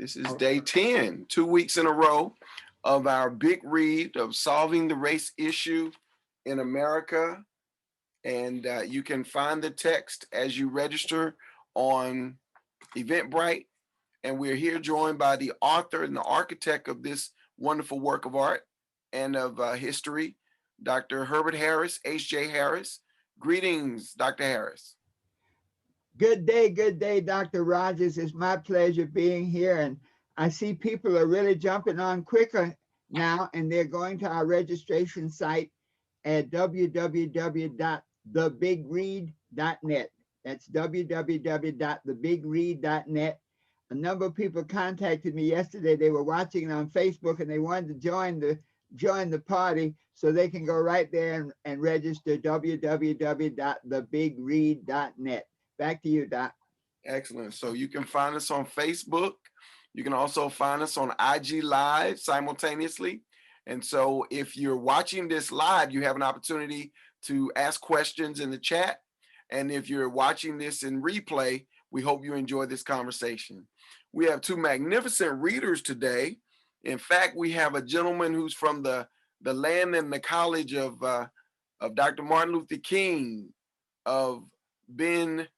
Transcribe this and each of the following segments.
This is day 10, 2 weeks in a row of our big read of solving the race issue in America. And you can find the text as you register on Eventbrite. And we're here joined by the author and the architect of this wonderful work of art and of history, Dr. Herbert Harris, H.J. Harris. Greetings, Dr. Harris. Good day, Dr. Rogers. It's my pleasure being here. And I see people are really jumping on quicker now, and they're going to our registration site at www.thebigread.net. That's www.thebigread.net. A number of people contacted me yesterday. They were watching it on Facebook and they wanted to join the party, so they can go right there and register www.thebigread.net. Back to you, Doc. Excellent. So you can find us on Facebook. You can also find us on IG Live simultaneously. And so if you're watching this live, you have an opportunity to ask questions in the chat. And if you're watching this in replay, we hope you enjoy this conversation. We have two magnificent readers today. In fact, we have a gentleman who's from the land and the college of Dr. Martin Luther King, of Ben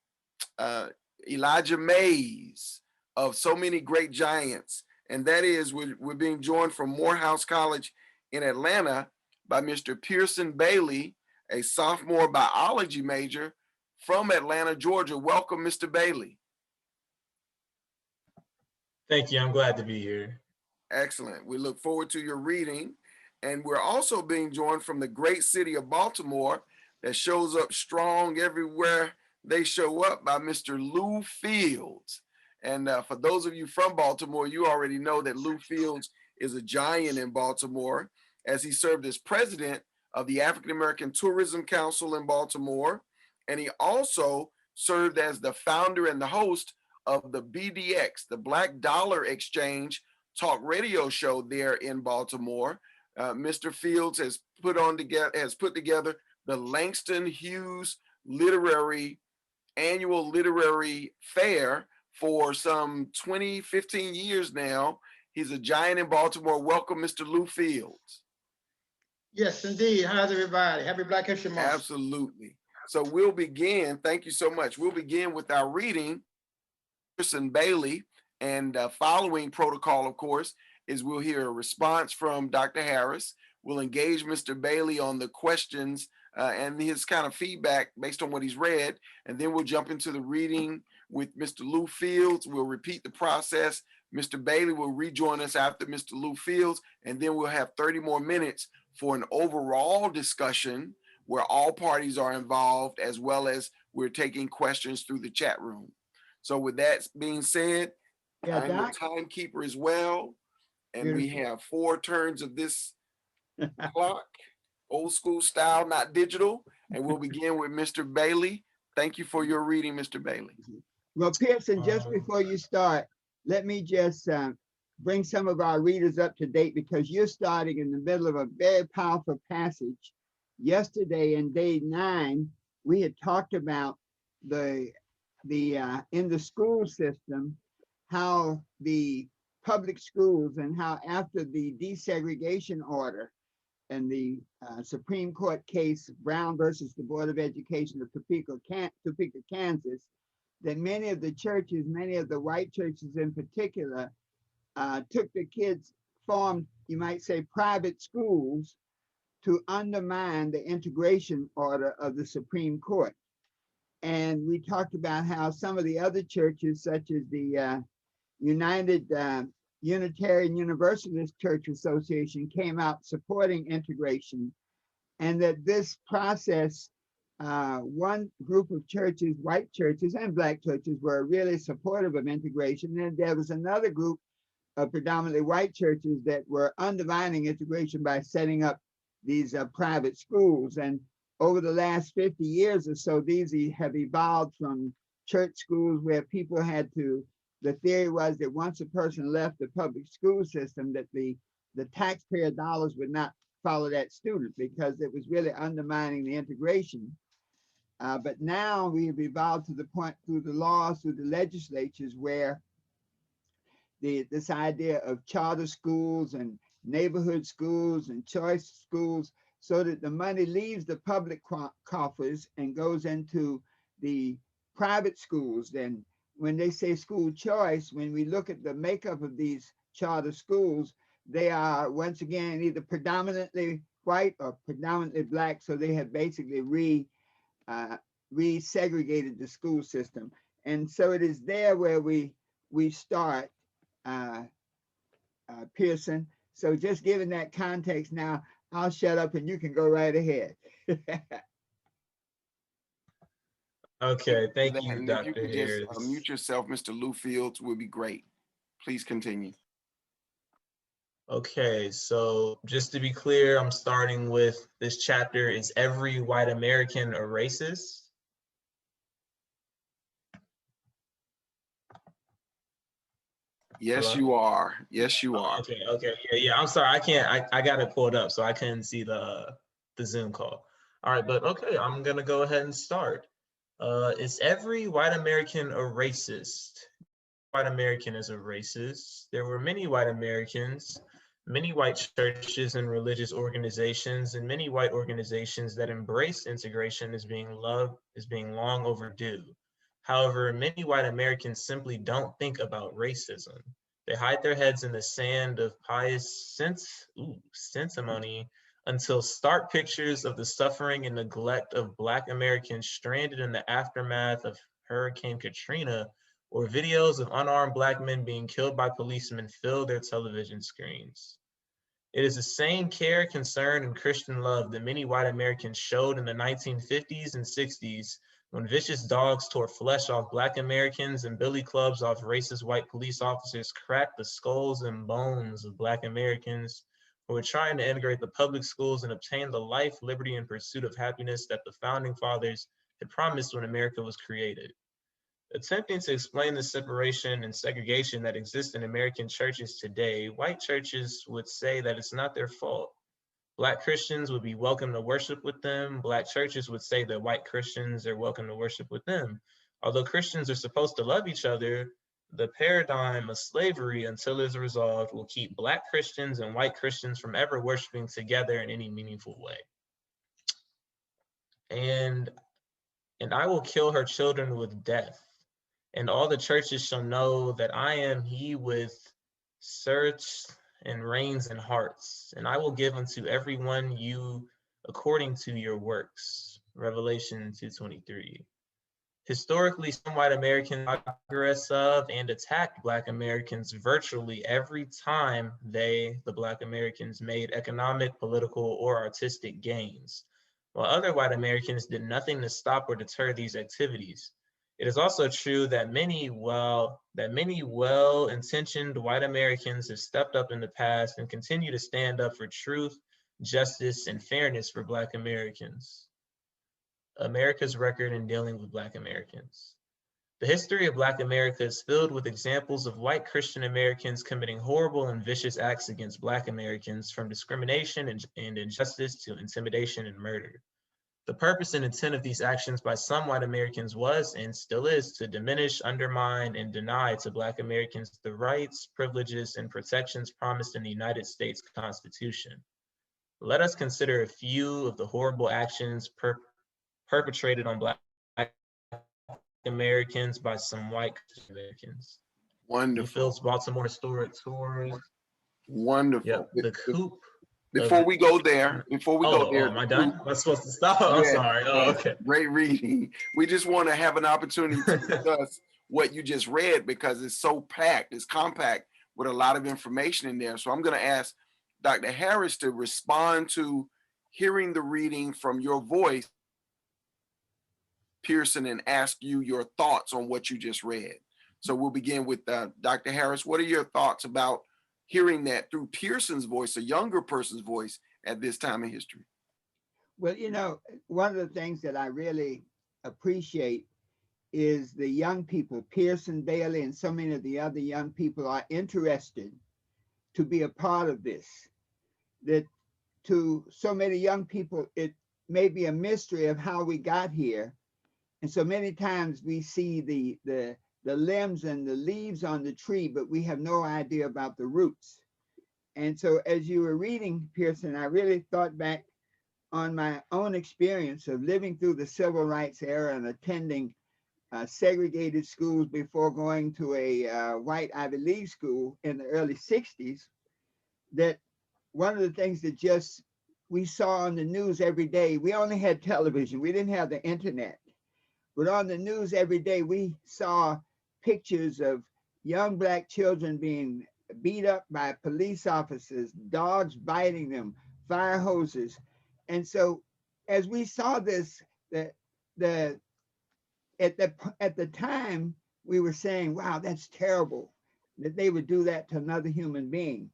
Elijah Mays, of so many great giants. And that is, we're being joined from Morehouse College in Atlanta by Mr. Pearson Bailey, a sophomore biology major from Atlanta, Georgia. Welcome, Mr. Bailey. Thank you. I'm glad to be here. Excellent. We look forward to your reading. And we're also being joined from the great city of Baltimore that shows up strong everywhere they show up, by Mr. Lew Fields. And for those of you from Baltimore, you already know that Lew Fields is a giant in Baltimore, as he served as president of the African American Tourism Council in Baltimore. And he also served as the founder and the host of the BDX, the Black Dollar Exchange talk radio show there in Baltimore. Mr. Fields has put together the Langston Hughes annual literary fair for some 15 years now. He's a giant in Baltimore. Welcome, Mr. Lew Fields. Yes, indeed. How's everybody? Happy Black History Month. Absolutely. So we'll begin. Thank you so much. We'll begin with our reading, Pearson Bailey, and following protocol, of course, is we'll hear a response from Dr. Harris. We'll engage Mr. Bailey on the questions and his kind of feedback based on what he's read. And then we'll jump into the reading with Mr. Lew Fields. We'll repeat the process. Mr. Bailey will rejoin us after Mr. Lew Fields, and then we'll have 30 more minutes for an overall discussion where all parties are involved, as well as we're taking questions through the chat room. So with that being said, I'm the timekeeper as well. And we have 4 turns of this clock, old school style, not digital. And we'll begin with Mr. Bailey. Thank you for your reading, Mr. Bailey. Well, Pearson, just before you start, let me just bring some of our readers up to date, because you're starting in the middle of a very powerful passage. Yesterday in day 9, we had talked about in the school system, how the public schools, and how after the desegregation order and the Supreme Court case, Brown versus the Board of Education of Topeka, Kansas, that many of the churches, many of the white churches in particular, took the kids, formed, you might say, private schools to undermine the integration order of the Supreme Court. And we talked about how some of the other churches, such as the United Unitarian Universalist Church Association, came out supporting integration, and that this process, one group of churches, white churches and black churches, were really supportive of integration, and there was another group of predominantly white churches that were undermining integration by setting up these private schools. And over the last 50 years or so, these have evolved from church schools where people had to, the theory was that once a person left the public school system, that the taxpayer dollars would not follow that student, because it was really undermining the integration. But now we have evolved to the point, through the laws, through the legislatures, where this idea of charter schools and neighborhood schools and choice schools, so that the money leaves the public coffers and goes into the private schools. And when they say school choice, when we look at the makeup of these charter schools, they are once again either predominantly white or predominantly black. So they have basically re-segregated the school system. And so it is there where we start, Pearson. So just given that context now, I'll shut up and you can go right ahead. Okay, thank that. you, And if you Dr. could just Harris. mute yourself, Mr. Lou Fields, would be great. Please continue. Okay, so just to be clear, I'm starting with this chapter, Is Every White American a Racist? Yes, Hello? you are. Yes, you are. Okay, yeah, I'm sorry, I got it pulled up, so I couldn't see the Zoom call. All right, but okay, I'm gonna go ahead and start. Is every white American a racist? White American is a racist. There were many white Americans, many white churches and religious organizations, and many white organizations that embrace integration as being long overdue. However, many white Americans simply don't think about racism. They hide their heads in the sand of pious sensimony until stark pictures of the suffering and neglect of Black Americans stranded in the aftermath of Hurricane Katrina or videos of unarmed Black men being killed by policemen fill their television screens. It is the same care, concern, and Christian love that many white Americans showed in the 1950s and 60s when vicious dogs tore flesh off Black Americans and billy clubs off racist white police officers cracked the skulls and bones of Black Americans who were trying to integrate the public schools and obtain the life, liberty, and pursuit of happiness that the founding fathers had promised when America was created. Attempting to explain the separation and segregation that exist in American churches today, white churches would say that it's not their fault. Black Christians would be welcome to worship with them. Black churches would say that white Christians are welcome to worship with them. Although Christians are supposed to love each other, the paradigm of slavery, until it's resolved, will keep Black Christians and white Christians from ever worshiping together in any meaningful way. And I will kill her children with death. And all the churches shall know that I am he with search and reins and hearts, and I will give unto every one you according to your works. Revelation 2:23. Historically, some white Americans progress of and attacked Black Americans virtually every time the Black Americans, made economic, political, or artistic gains, while other white Americans did nothing to stop or deter these activities. It is also true that many well-intentioned white Americans have stepped up in the past and continue to stand up for truth, justice, and fairness for Black Americans. America's record in dealing with Black Americans. The history of Black America is filled with examples of white Christian Americans committing horrible and vicious acts against Black Americans, from discrimination and injustice to intimidation and murder. The purpose and intent of these actions by some white Americans was and still is to diminish, undermine, and deny to Black Americans the rights, privileges, and protections promised in the United States Constitution. Let us consider a few of the horrible actions perpetrated on Black Americans by some white Americans. Wonderful. Newfield's Baltimore Historic Tours. Wonderful. Yep, the Coop. Before we go there, am I done? Am I supposed to stop? I'm sorry. Oh, okay. Great reading. We just want to have an opportunity to discuss what you just read because it's so packed, it's compact with a lot of information in there. So I'm going to ask Dr. Harris to respond to hearing the reading from your voice, Pearson, and ask you your thoughts on what you just read. So we'll begin with Dr. Harris. What are your thoughts about hearing that through Pearson's voice, a younger person's voice at this time in history? Well, you know, one of the things that I really appreciate is the young people, Pearson, Bailey, and so many of the other young people are interested to be a part of this. That to so many young people, it may be a mystery of how we got here. And so many times we see the the limbs and the leaves on the tree, but we have no idea about the roots. And so as you were reading, Pearson, I really thought back on my own experience of living through the civil rights era and attending segregated schools before going to a white Ivy League school in the early 60s, that one of the things that just we saw on the news every day, we only had television, we didn't have the internet, but on the news every day, we saw pictures of young Black children being beat up by police officers, dogs biting them, fire hoses. And so as we saw this, at the time, we were saying, wow, that's terrible that they would do that to another human being.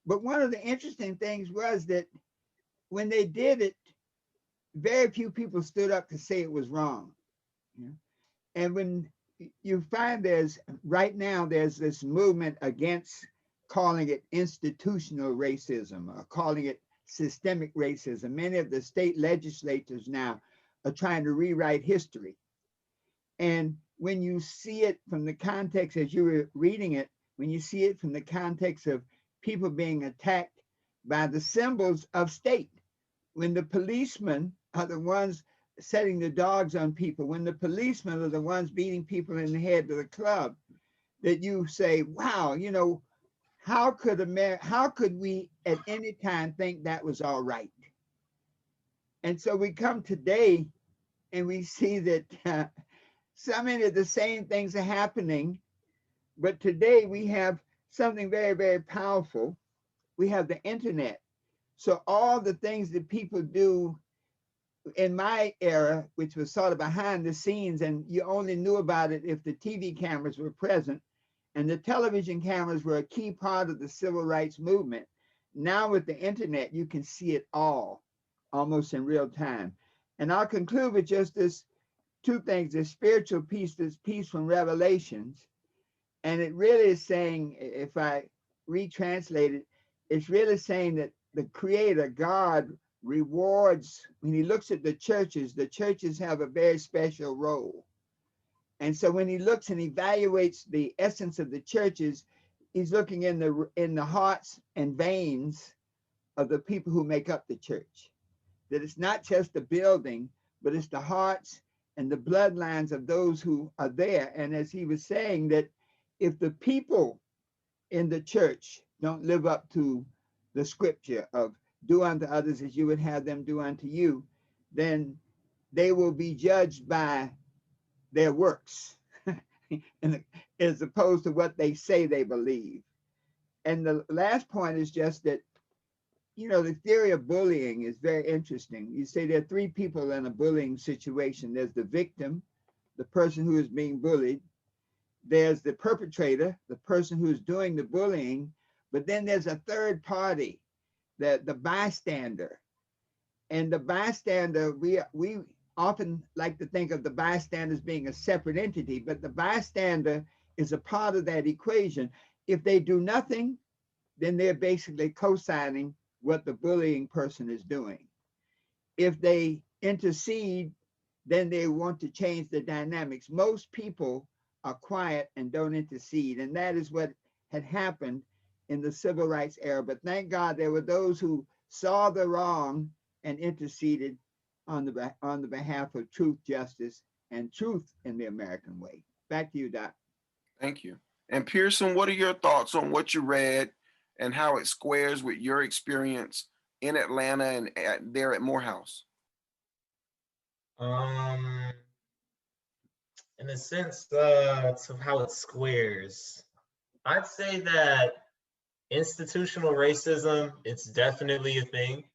But one of the interesting things was that when they did it, very few people stood up to say it was wrong. Yeah. And when you find right now, there's this movement against calling it institutional racism or calling it systemic racism. Many of the state legislatures now are trying to rewrite history. And when you see it from the context, as you were reading it, when you see it from the context of people being attacked by the symbols of state, when the policemen are the ones setting the dogs on people, when the policemen are the ones beating people in the head to the club, that you say, wow, you know, how could we at any time think that was all right? And so we come today and we see that so many of the same things are happening, but today we have something very, very powerful. We have the internet. So all the things that people do in my era, which was sort of behind the scenes, and you only knew about it if the TV cameras were present, and the television cameras were a key part of the civil rights movement. Now with the internet, you can see it all almost in real time. And I'll conclude with just this two things, the spiritual piece, this piece from Revelations. And it really is saying, if I retranslate it, it's really saying that the Creator, God, rewards, when he looks at the churches have a very special role. And so when he looks and evaluates the essence of the churches, he's looking in the hearts and veins of the people who make up the church. That it's not just the building, but it's the hearts and the bloodlines of those who are there. And as he was saying, that if the people in the church don't live up to the scripture of do unto others as you would have them do unto you, then they will be judged by their works as opposed to what they say they believe. And the last point is just that, you know, the theory of bullying is very interesting. You say there are three people in a bullying situation. There's the victim, the person who is being bullied. There's the perpetrator, the person who's doing the bullying, but then there's a third party, the bystander. And the bystander, we often like to think of the bystander as being a separate entity, but the bystander is a part of that equation. If they do nothing, then they're basically co-signing what the bullying person is doing. If they intercede, then they want to change the dynamics. Most people are quiet and don't intercede, and that is what had happened in the civil rights era. But thank God there were those who saw the wrong and interceded on the behalf of truth, justice, and truth in the American way. Back to you, Doc. Thank you. And Pearson, what are your thoughts on what you read and how it squares with your experience in Atlanta and there at Morehouse? In a sense of how it squares, I'd say that institutional racism, it's definitely a thing.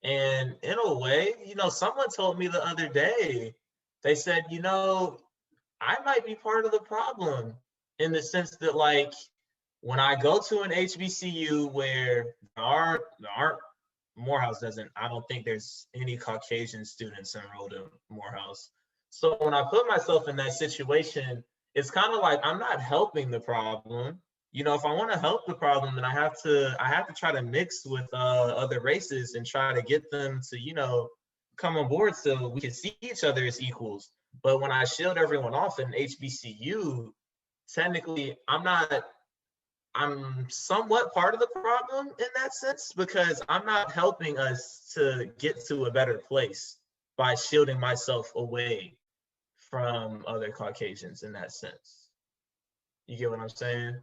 And in a way, you know, someone told me the other day, they said, you know, I might be part of the problem in the sense that, like, when I go to an HBCU where there aren't Morehouse doesn't, I don't think there's any Caucasian students enrolled in Morehouse. So when I put myself in that situation, it's kind of like I'm not helping the problem. You know, if I want to help the problem, then I have to try to mix with other races and try to get them to, you know, come on board so we can see each other as equals. But when I shield everyone off in HBCU, technically I'm somewhat part of the problem in that sense, because I'm not helping us to get to a better place by shielding myself away from other Caucasians in that sense. You get what I'm saying?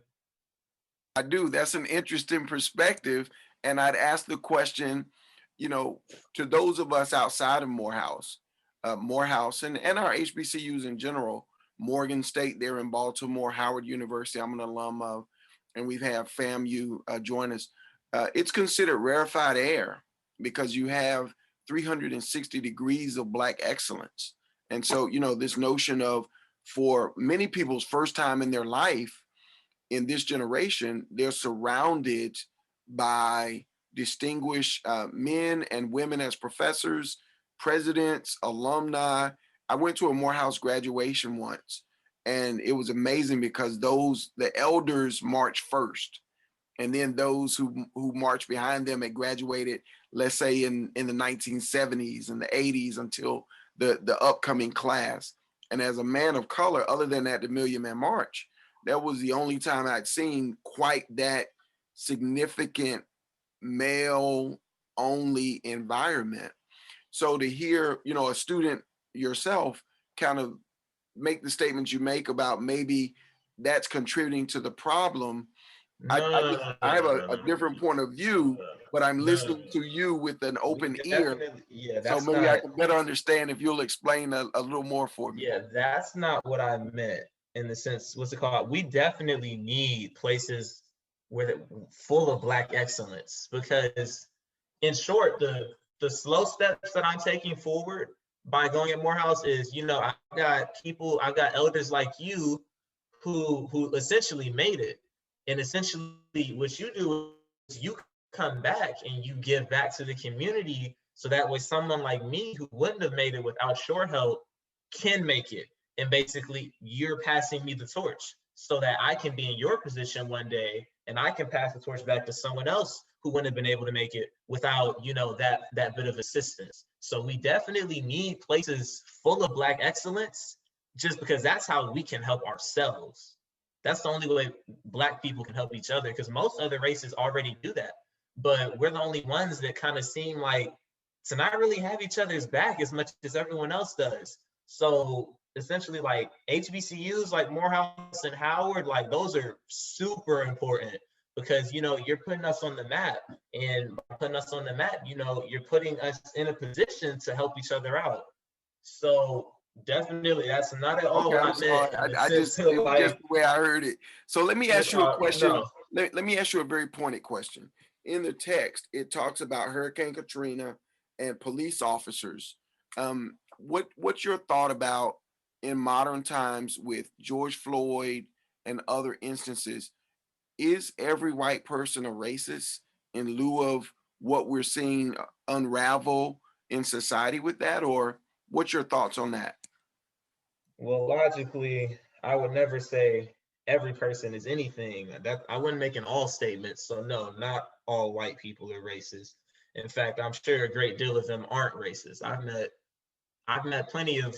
I do. That's an interesting perspective. And I'd ask the question, you know, to those of us outside of Morehouse and our HBCUs in general, Morgan State there in Baltimore, Howard University, I'm an alum of, and we've had FAMU join us. It's considered rarefied air because you have 360 degrees of Black excellence. And so, you know, this notion of, for many people's first time in their life, in this generation, they're surrounded by distinguished men and women as professors, presidents, alumni. I went to a Morehouse graduation once, and it was amazing because the elders marched first, and then those who marched behind them had graduated, let's say in the 1970s and the 80s until the upcoming class. And as a man of color, other than that, the Million Man March, that was the only time I'd seen quite that significant male only environment. So to hear, you know, a student yourself kind of make the statements you make about maybe that's contributing to the problem, I have a different point of view, but I'm listening to you with an open ear. Yeah, So that's maybe not, I can better understand if you'll explain a little more for me. yeah, that's not what I meant in the sense, what's it called? We definitely need places where full of Black excellence, because in short, the slow steps that I'm taking forward by going at Morehouse is, you know, I've got elders like you who essentially made it. And essentially what you do is you come back and you give back to the community, so that way someone like me who wouldn't have made it without your help can make it. And basically you're passing me the torch so that I can be in your position one day and I can pass the torch back to someone else who wouldn't have been able to make it without, you know, that bit of assistance. So we definitely need places full of Black excellence, just because that's how we can help ourselves. That's the only way Black people can help each other, because most other races already do that. But we're the only ones that kind of seem like to not really have each other's back as much as everyone else does. So essentially, like HBCUs like Morehouse and Howard, like those are super important, because, you know, you're putting us on the map, and by putting us on the map, you know, you're putting us in a position to help each other out. So definitely, that's not at all Okay, what I'm I meant. sorry. I just, it was just the way I heard it. So let me ask you a question. No. Let me ask you a very pointed question. In the text, it talks about Hurricane Katrina and police officers. What's your thought about, in modern times with George Floyd and other instances, is every white person a racist in lieu of what we're seeing unravel in society with that? Or what's your thoughts on that? Well, logically, I would never say every person is anything. That I wouldn't make an all statement. So no, not all white people are racist. In fact, I'm sure a great deal of them aren't racist. I've met plenty of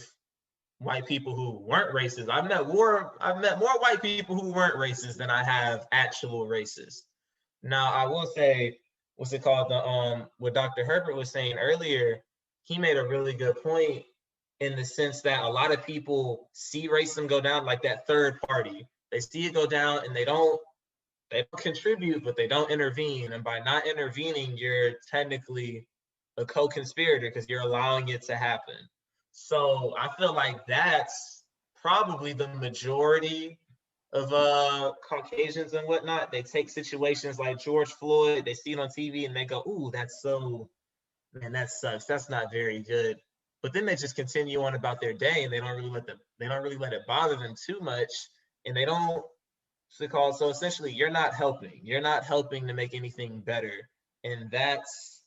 white people who weren't racist. I've met more white people who weren't racist than I have actual racists. Now, I will say, what's it called? What Dr. Herbert was saying earlier, he made a really good point, in the sense that a lot of people see racism go down like that third party. They see it go down and they don't contribute, but they don't intervene. And by not intervening, you're technically a co-conspirator because you're allowing it to happen. So I feel like that's probably the majority of Caucasians and whatnot. They take situations like George Floyd, they see it on TV and they go, "Ooh, that's so, man, that sucks. That's not very good." But then they just continue on about their day, and they don't really let it bother them too much, and they don't. So essentially, you're not helping. You're not helping to make anything better, and that's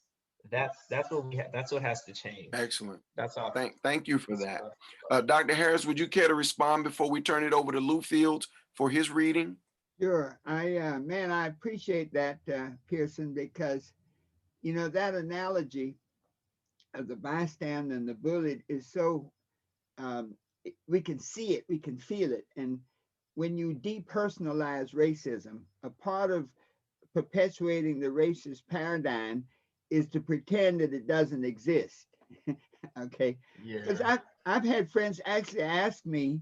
what has to change. Excellent. That's all. Thank you for that. Dr. Harris, would you care to respond before we turn it over to Lou Fields for his reading? Sure. I appreciate that, Pearson, because, you know, that analogy of the bystander and the bullied is so, we can see it, we can feel it. And when you depersonalize racism, a part of perpetuating the racist paradigm is to pretend that it doesn't exist. Okay. Because Yeah. I've had friends actually ask me,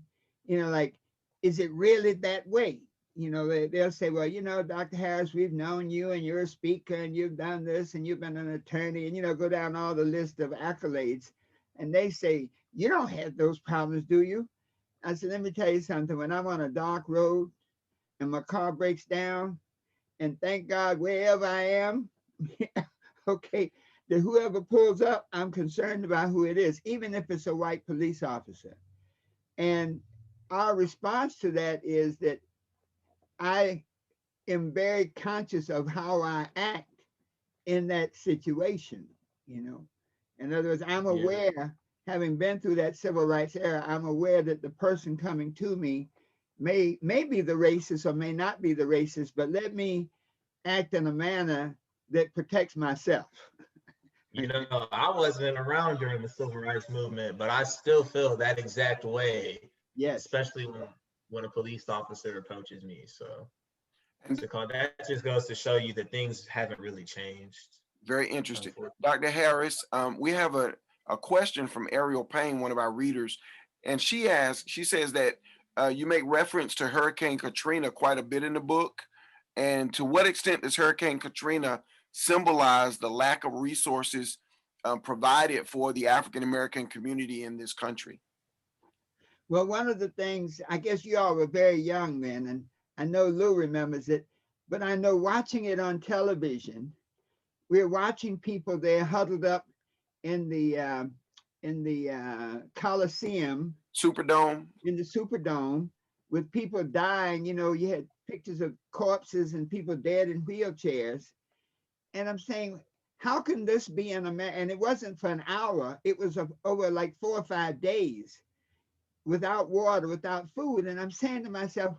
like, is it really that way? They'll say, well, Dr. Harris, we've known you and you're a speaker and you've done this and you've been an attorney and, go down all the list of accolades. And they say, you don't have those problems, do you? I said, let me tell you something. When I'm on a dark road and my car breaks down, and thank God wherever I am, okay, that whoever pulls up, I'm concerned about who it is, even if it's a white police officer. And our response to that is that I am very conscious of how I act in that situation. In other words, I'm Yeah. aware, having been through that civil rights era, I'm aware that the person coming to me may be the racist or may not be the racist, but let me act in a manner that protects myself. I wasn't around during the civil rights movement, but I still feel that exact way, Yes. especially when a police officer approaches me. So And that just goes to show you that things haven't really changed. very interesting. Unfortunately. Dr. Harris, we have a question from Ariel Payne, one of our readers, and she says that you make reference to Hurricane Katrina quite a bit in the book. And to what extent does Hurricane Katrina symbolize the lack of resources provided for the African-American community in this country? Well, one of the things, I guess you all were very young then, and I know Lou remembers it, but I know watching it on television, we're watching people there huddled up in the Coliseum, Superdome. in the Superdome, with people dying. You had pictures of corpses and people dead in wheelchairs. And I'm saying, how can this be in America? And it wasn't for an hour, it was over like 4 or 5 days without water, without food. And I'm saying to myself,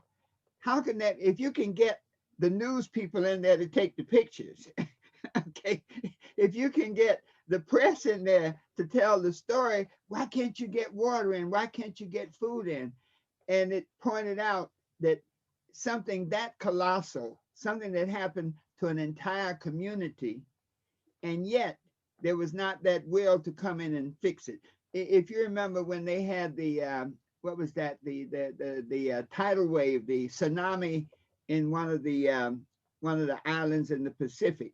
how can that, if you can get the news people in there to take the pictures, okay, if you can get the press in there to tell the story, why can't you get water in? Why can't you get food in? And it pointed out that something that colossal, something that happened to an entire community, and yet there was not that will to come in and fix it. If you remember when they had the what was that, the tidal wave, the tsunami in one of the islands in the Pacific,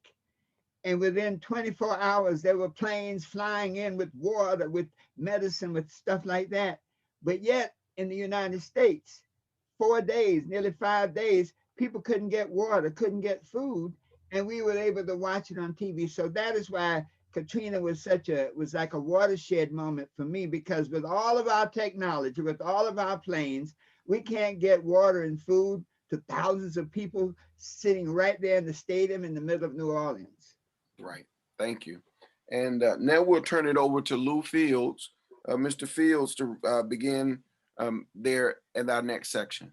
and within 24 hours there were planes flying in with water, with medicine, with stuff like that. But yet in the United States, 4 days, nearly 5 days, people couldn't get water, couldn't get food, and we were able to watch it on TV. So that is why Katrina was like a watershed moment for me, because with all of our technology, with all of our planes, we can't get water and food to thousands of people sitting right there in the stadium in the middle of New Orleans. Right. Thank you. And now we'll turn it over to Lou Fields, Mr. Fields, to begin there in our next section.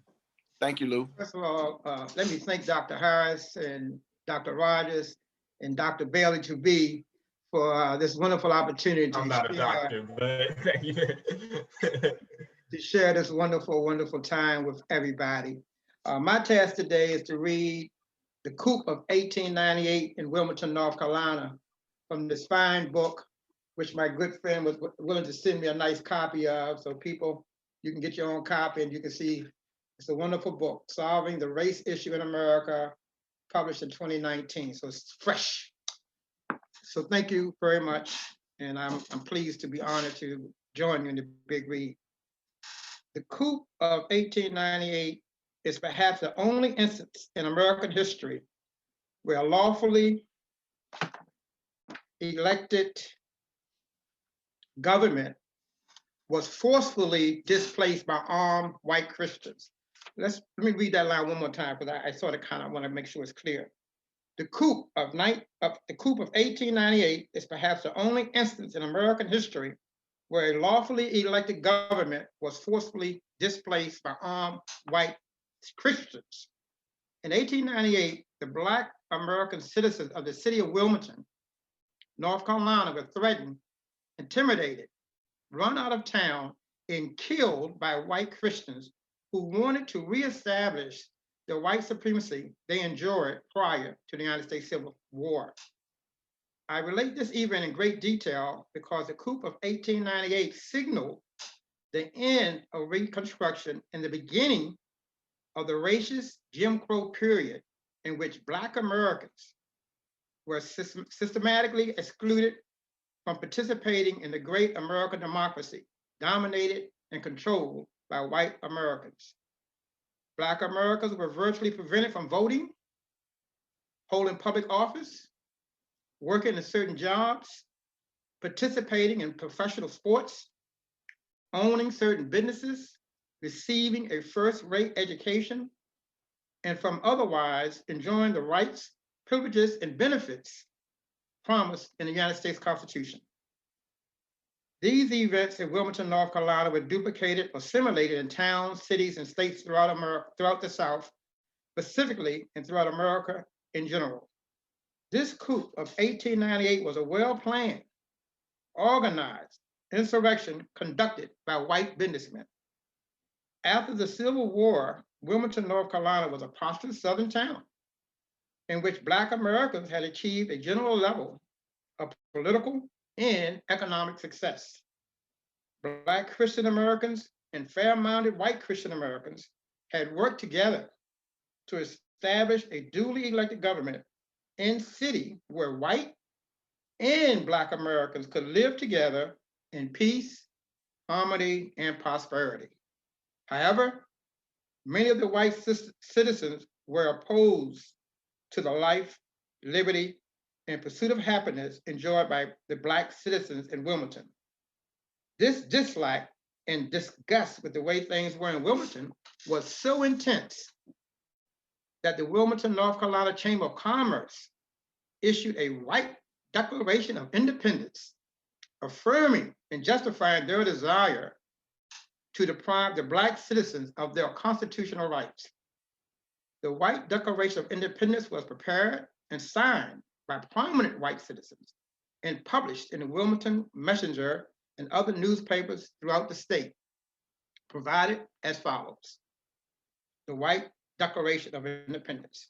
Thank you, Lou. First of all, let me thank Dr. Harris and Dr. Rogers and Dr. Bailey to be for this wonderful opportunity I'm not a doctor, but thank you. to share this wonderful, wonderful time with everybody. My task today is to read The Coup of 1898 in Wilmington, North Carolina, from this fine book, which my good friend was willing to send me a nice copy of. So people, you can get your own copy and you can see it's a wonderful book, Solving the Race Issue in America, published in 2019. So it's fresh. So thank you very much. And I'm pleased to be honored to join you in the big read. The coup of 1898 is perhaps the only instance in American history where a lawfully elected government was forcefully displaced by armed white Christians. Let me read that line one more time, because I sort of kind of want to make sure it's clear. The coup of 1898 is perhaps the only instance in American history where a lawfully elected government was forcefully displaced by armed white Christians. In 1898, the Black American citizens of the city of Wilmington, North Carolina, were threatened, intimidated, run out of town, and killed by white Christians who wanted to reestablish the white supremacy they enjoyed prior to the United States Civil War. I relate this event in great detail because the coup of 1898 signaled the end of Reconstruction and the beginning of the racist Jim Crow period in which Black Americans were systematically excluded from participating in the great American democracy, dominated and controlled by white Americans. Black Americans were virtually prevented from voting, holding public office, working in certain jobs, participating in professional sports, owning certain businesses, receiving a first-rate education, and from otherwise enjoying the rights, privileges, and benefits promised in the United States Constitution. These events in Wilmington, North Carolina were duplicated or simulated in towns, cities, and states throughout America, throughout the South, specifically, and throughout America in general. This coup of 1898 was a well-planned, organized insurrection conducted by white businessmen. After the Civil War, Wilmington, North Carolina was a prosperous southern town in which Black Americans had achieved a general level of political and economic success. Black Christian Americans and fair-minded white Christian Americans had worked together to establish a duly elected government in city where white and Black Americans could live together in peace, harmony, and prosperity. However, many of the white citizens were opposed to the life, liberty, and pursuit of happiness enjoyed by the Black citizens in Wilmington. This dislike and disgust with the way things were in Wilmington was so intense that the Wilmington, North Carolina Chamber of Commerce issued a white Declaration of Independence, affirming and justifying their desire to deprive the Black citizens of their constitutional rights. The White Declaration of Independence was prepared and signed by prominent white citizens and published in the Wilmington Messenger and other newspapers throughout the state, provided as follows. The White Declaration of Independence.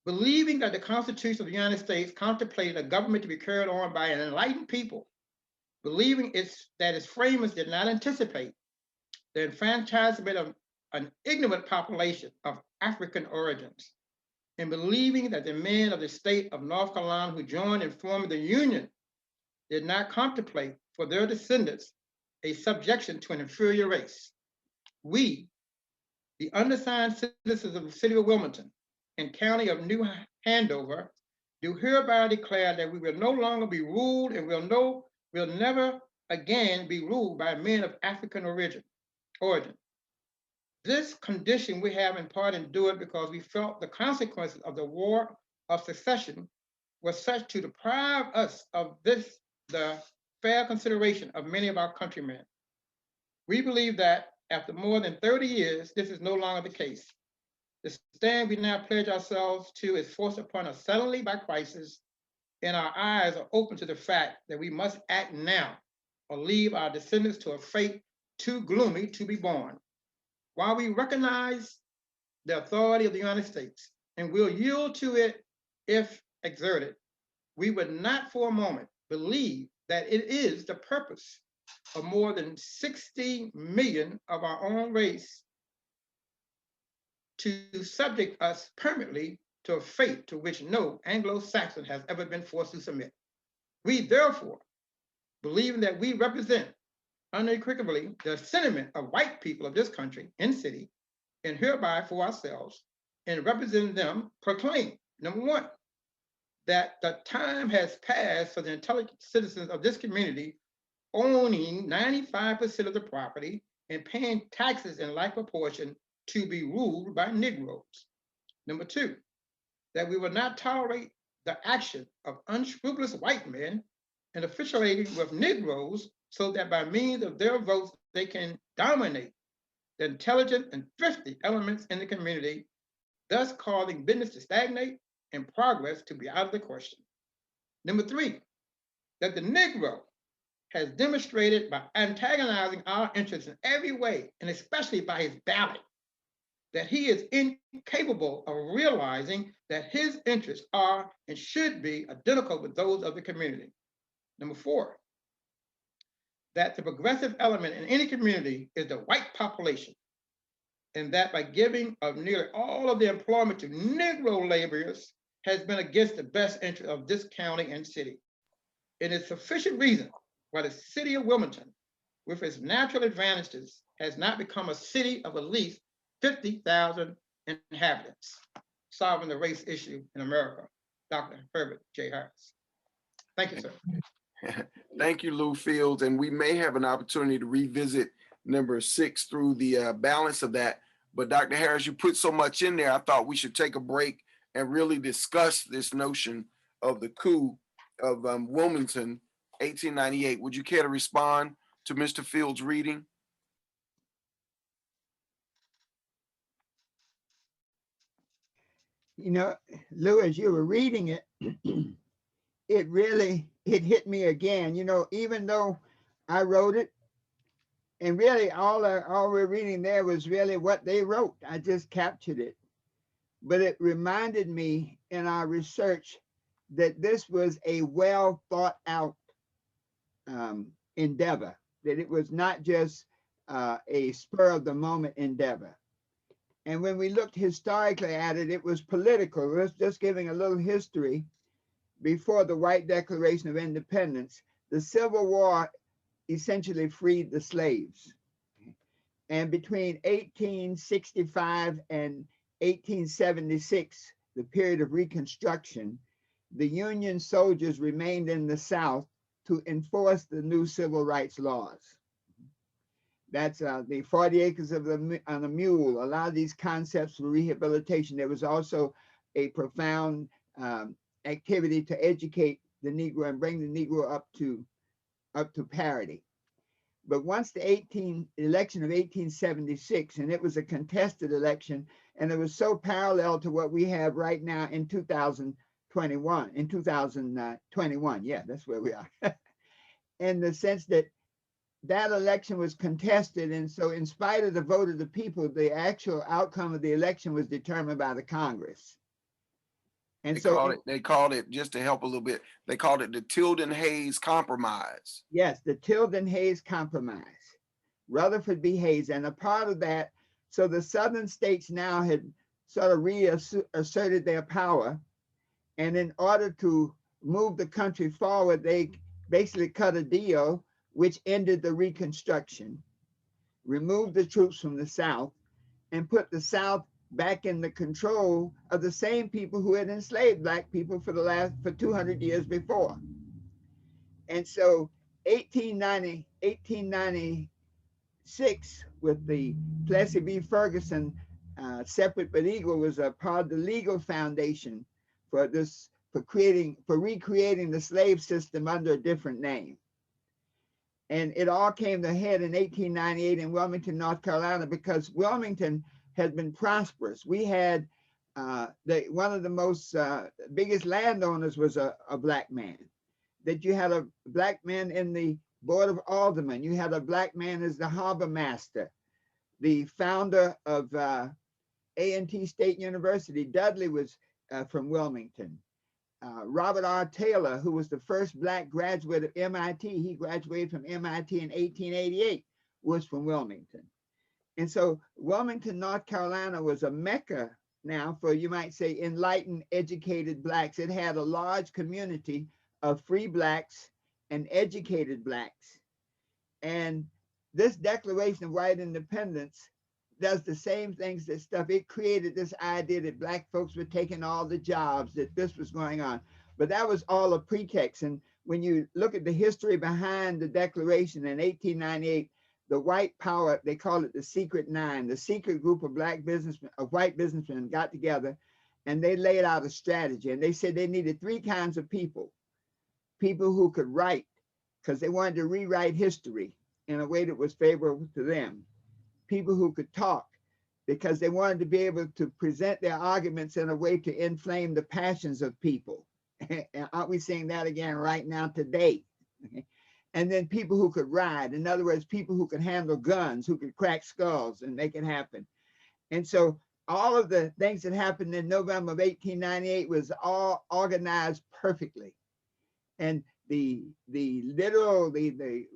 Believing that the Constitution of the United States contemplated a government to be carried on by an enlightened people, believing that its framers did not anticipate the enfranchisement of an ignorant population of African origins, and believing that the men of the state of North Carolina who joined in forming the Union did not contemplate for their descendants a subjection to an inferior race. We, the undersigned citizens of the city of Wilmington and county of New Hanover, do hereby declare that we will no longer be ruled and will never again be ruled by men of African origin. This condition we have in part endured because we felt the consequences of the War of Secession were such to deprive us of the fair consideration of many of our countrymen. We believe that after more than 30 years, this is no longer the case. The stand we now pledge ourselves to is forced upon us suddenly by crisis, and our eyes are open to the fact that we must act now or leave our descendants to a fate too gloomy to be borne. While we recognize the authority of the United States and will yield to it if exerted, we would not for a moment believe that it is the purpose of more than 60 million of our own race to subject us permanently to a fate to which no Anglo-Saxon has ever been forced to submit. We therefore, believing that we represent unequivocally the sentiment of white people of this country and city, and hereby for ourselves, and representing them, proclaim, number one, that the time has passed for the intelligent citizens of this community owning 95% of the property and paying taxes in like proportion to be ruled by Negroes. Number two, that we will not tolerate the action of unscrupulous white men and officiating with Negroes so that by means of their votes, they can dominate the intelligent and thrifty elements in the community, thus causing business to stagnate and progress to be out of the question. Number three, that the Negro has demonstrated by antagonizing our interests in every way, and especially by his ballot, that he is incapable of realizing that his interests are and should be identical with those of the community. Number 4, that the progressive element in any community is the white population, and that by giving of nearly all of the employment to Negro laborers has been against the best interest of this county and city. It is sufficient reason why the city of Wilmington, with its natural advantages, has not become a city of at least 50,000 inhabitants, solving the race issue in America. Dr. Herbert J. Harris. Thank you, sir. Thank you, Lou Fields. And we may have an opportunity to revisit number 6 through the balance of that. But Dr. Harris, you put so much in there, I thought we should take a break and really discuss this notion of the coup of Wilmington, 1898. Would you care to respond to Mr. Fields' reading? You know, Lou, as you were reading it, it hit me again. You know, even though I wrote it, and really all we're reading there was really what they wrote. I just captured it. But it reminded me in our research that this was a well thought out endeavor, that it was not just a spur of the moment endeavor. And when we looked historically at it, it was political. We're just giving a little history. Before the White Declaration of Independence, the Civil War essentially freed the slaves. And between 1865 and 1876, the period of Reconstruction, the Union soldiers remained in the South to enforce the new civil rights laws. That's the 40 acres on a mule, a lot of these concepts for rehabilitation. There was also a profound activity to educate the Negro and bring the Negro up to parity. But once the election of 1876, and it was a contested election, and it was so parallel to what we have right now in 2021, yeah, that's where we are. In the sense that that election was contested, and so in spite of the vote of the people, the actual outcome of the election was determined by the Congress. And they called it, just to help a little bit, they called it the Tilden-Hayes Compromise. Yes, the Tilden-Hayes Compromise, Rutherford B. Hayes. And a part of that, so the Southern states now had sort of reasserted their power. And in order to move the country forward, they basically cut a deal which ended the Reconstruction, removed the troops from the South, and put the South back in the control of the same people who had enslaved Black people for 200 years before. And so 1896, with the Plessy v. Ferguson, separate but equal, was a part of the legal foundation for recreating the slave system under a different name. And it all came to a head in 1898 in Wilmington, North Carolina, because Wilmington had been prosperous. We had one of the most biggest landowners was a Black man. That you had a Black man in the Board of Aldermen. You had a Black man as the harbor master. The founder of A&T State University, Dudley, was from Wilmington. Robert R. Taylor, who was the first Black graduate of MIT, he graduated from MIT in 1888, was from Wilmington. And so Wilmington, North Carolina was a mecca now for, you might say, enlightened, educated Blacks. It had a large community of free Blacks and educated Blacks. And this Declaration of White Independence does the same things, that stuff. It created this idea that Black folks were taking all the jobs, that this was going on. But that was all a pretext. And when you look at the history behind the Declaration in 1898, the white power, they call it the Secret Nine, the secret group of Black businessmen, of white businessmen, got together and they laid out a strategy. And they said they needed 3 kinds of people. People who could write, because they wanted to rewrite history in a way that was favorable to them. People who could talk, because they wanted to be able to present their arguments in a way to inflame the passions of people. And aren't we seeing that again right now today? and then people who could ride. In other words, people who could handle guns, who could crack skulls and make it happen. And so all of the things that happened in November of 1898 was all organized perfectly. And the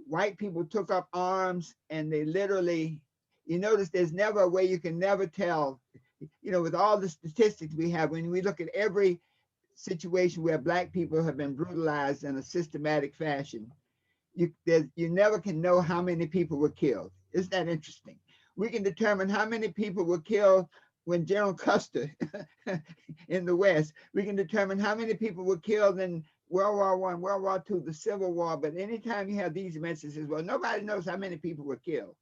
white people took up arms, and they literally, you notice there's never a way, you can never tell, you know, with all the statistics we have, when we look at every situation where Black people have been brutalized in a systematic fashion, you never can know how many people were killed. Isn't that interesting? We can determine how many people were killed when General Custer in the West. We can determine how many people were killed in World War I, World War II, the Civil War. But anytime you have these events, it says, well, nobody knows how many people were killed.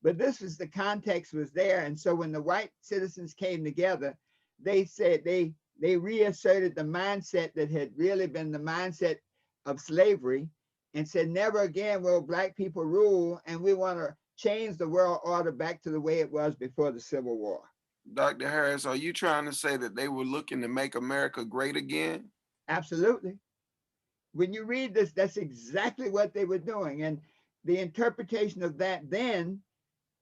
But this was, the context was there. And so when the white citizens came together, they said, they reasserted the mindset that had really been the mindset of slavery, and said, never again will Black people rule, and we want to change the world order back to the way it was before the Civil War. Dr. Harris, are you trying to say that they were looking to make America great again? Absolutely. When you read this, that's exactly what they were doing. And the interpretation of that then,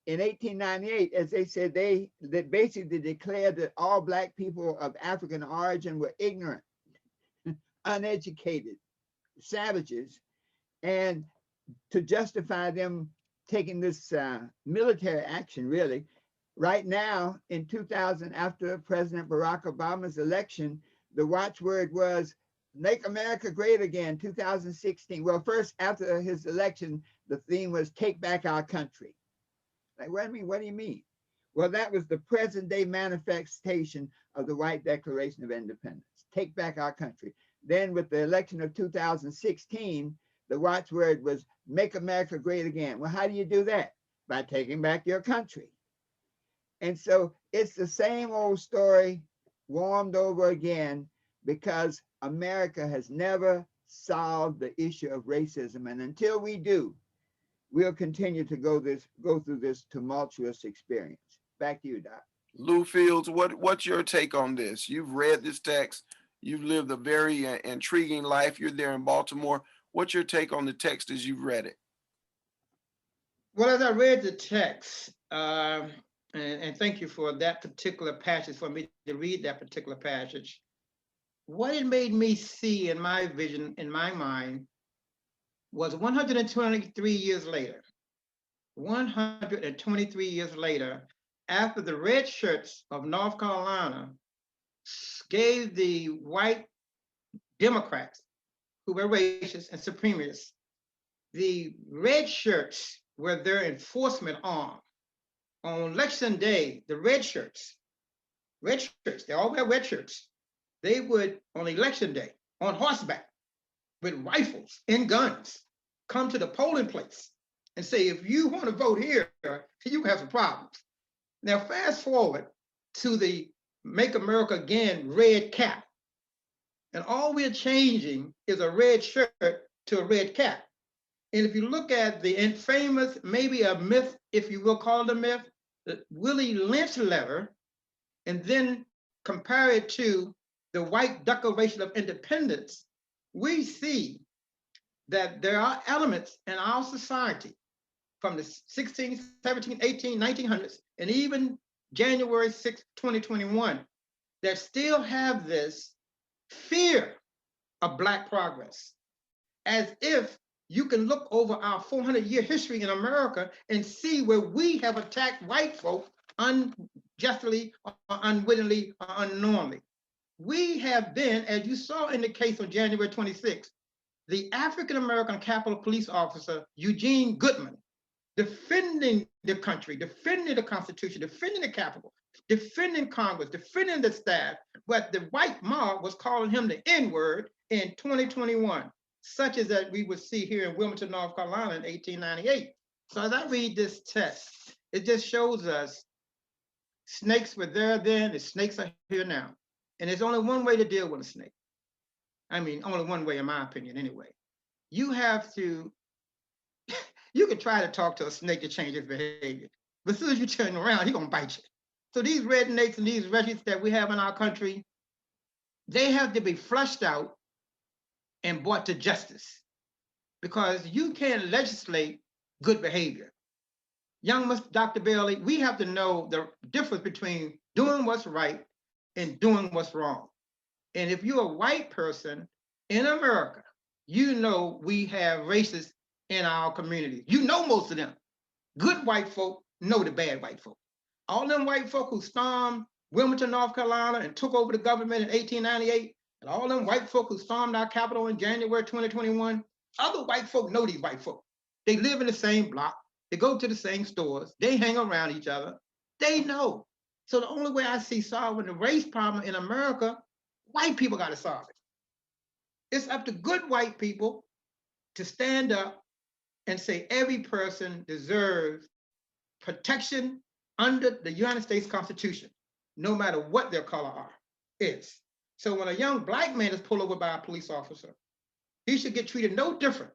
in 1898, as they said, they basically declared that all Black people of African origin were ignorant, uneducated, savages, and to justify them taking this military action, really. Right now, in 2000, after President Barack Obama's election, the watchword was, make America great again, 2016. Well, first, after his election, the theme was, take back our country. Like, what do you mean? Well, that was the present day manifestation of the White Declaration of Independence, take back our country. Then with the election of 2016, the watchword was, make America great again. Well, how do you do that? By taking back your country. And so it's the same old story warmed over again, because America has never solved the issue of racism. And until we do, we'll continue to go through this tumultuous experience. Back to you, Doc. Lou Fields, what's your take on this? You've read this text. You've lived a very intriguing life. You're there in Baltimore. What's your take on the text as you've read it? Well, as I read the text, and thank you for that particular passage, for me to read that particular passage, what it made me see in my vision, in my mind, was 123 years later, 123 years later, after the red shirts of North Carolina gave the white Democrats, who were racist and supremacists, the red shirts were their enforcement arm. On election day, the red shirts, they all wear red shirts. They would, on election day, on horseback, with rifles and guns, come to the polling place and say, if you want to vote here, you have some problems. Now, fast forward to the Make America Again red cap. And all we're changing is a red shirt to a red cap. And if you look at the infamous, maybe a myth, if you will call it a myth, the Willie Lynch letter, and then compare it to the White Declaration of Independence, we see that there are elements in our society from the 16, 17, 18, 1900s, and even January 6, 2021, that still have this fear of Black progress, as if you can look over our 400-year history in America and see where we have attacked white folk unjustly, or unwittingly, or unknowingly. We have been, as you saw in the case of January 26, the African-American Capitol Police officer, Eugene Goodman, defending the country, defending the Constitution, defending the Capitol, defending Congress, defending the staff, but the white mob was calling him the N-word in 2021, such as that we would see here in Wilmington, North Carolina in 1898. So as I read this text, it just shows us snakes were there then, the snakes are here now. And there's only one way to deal with a snake. I mean, only one way in my opinion anyway. You have to, you can try to talk to a snake to change its behavior, but as soon as you turn around, he's gonna bite you. So these rednecks and these refugees that we have in our country, they have to be flushed out and brought to justice. because you can't legislate good behavior. Young Dr. Bailey, we have to know the difference between doing what's right and doing what's wrong. And if you're a white person in America, you know we have racists in our community. You know most of them. Good white folk know the bad white folk. All them white folk who stormed Wilmington, North Carolina and took over the government in 1898, and all them white folk who stormed our Capitol in January 2021, other white folk know these white folk. They live in the same block. They go to the same stores. They hang around each other. They know. So the only way I see solving the race problem in America, white people got to solve it. It's up to good white people to stand up and say every person deserves protection under the United States Constitution, no matter what their color is. So when a young black man is pulled over by a police officer, he should get treated no different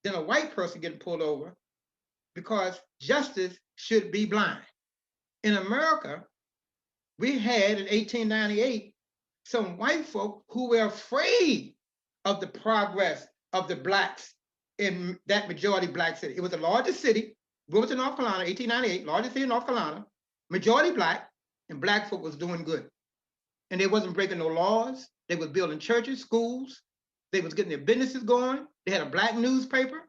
than a white person getting pulled over, because justice should be blind. In America, we had in 1898 some white folk who were afraid of the progress of the blacks in that majority black city. It was the largest city, Wilmington, North Carolina, 1898, largest city in North Carolina, majority black, and black folk was doing good. And they wasn't breaking no laws. They was building churches, schools. They was getting their businesses going. They had a black newspaper.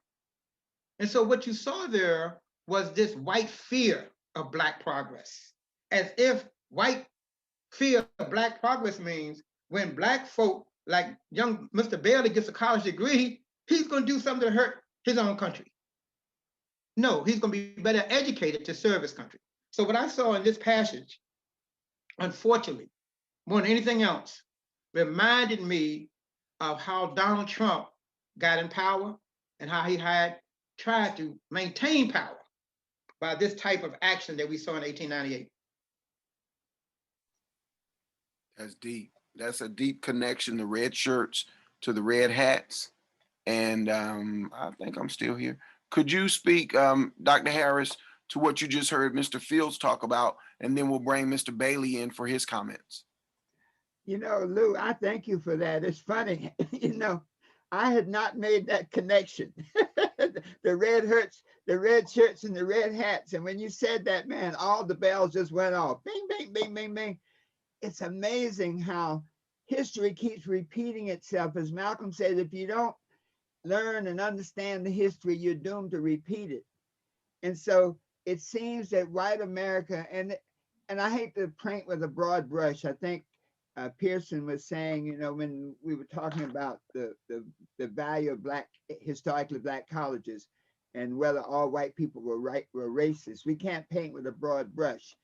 And so what you saw there was this white fear of black progress, as if white fear of black progress means when black folk like young Mr. Bailey gets a college degree, he's going to do something to hurt his own country. No, he's going to be better educated to serve his country. So what I saw in this passage, unfortunately, more than anything else, reminded me of how Donald Trump got in power and how he had tried to maintain power by this type of action that we saw in 1898. That's deep. That's a deep connection, the red shirts to the red hats. And I think I'm still here. Could you speak, Dr. Harris, to what you just heard Mr. Fields talk about, and then we'll bring Mr. Bailey in for his comments. You know, Lou, I thank you for that. It's funny, you know, I had not made that connection. The red shirts and the red hats. And when you said that, man, all the bells just went off. Bing, bing, bing, bing, bing. It's amazing how history keeps repeating itself. As Malcolm said, if you don't learn and understand the history, you're doomed to repeat it. And so it seems that white America, and I hate to paint with a broad brush. I think Pearson was saying, you know, when we were talking about the value of historically black colleges and whether all white people were racist, we can't paint with a broad brush.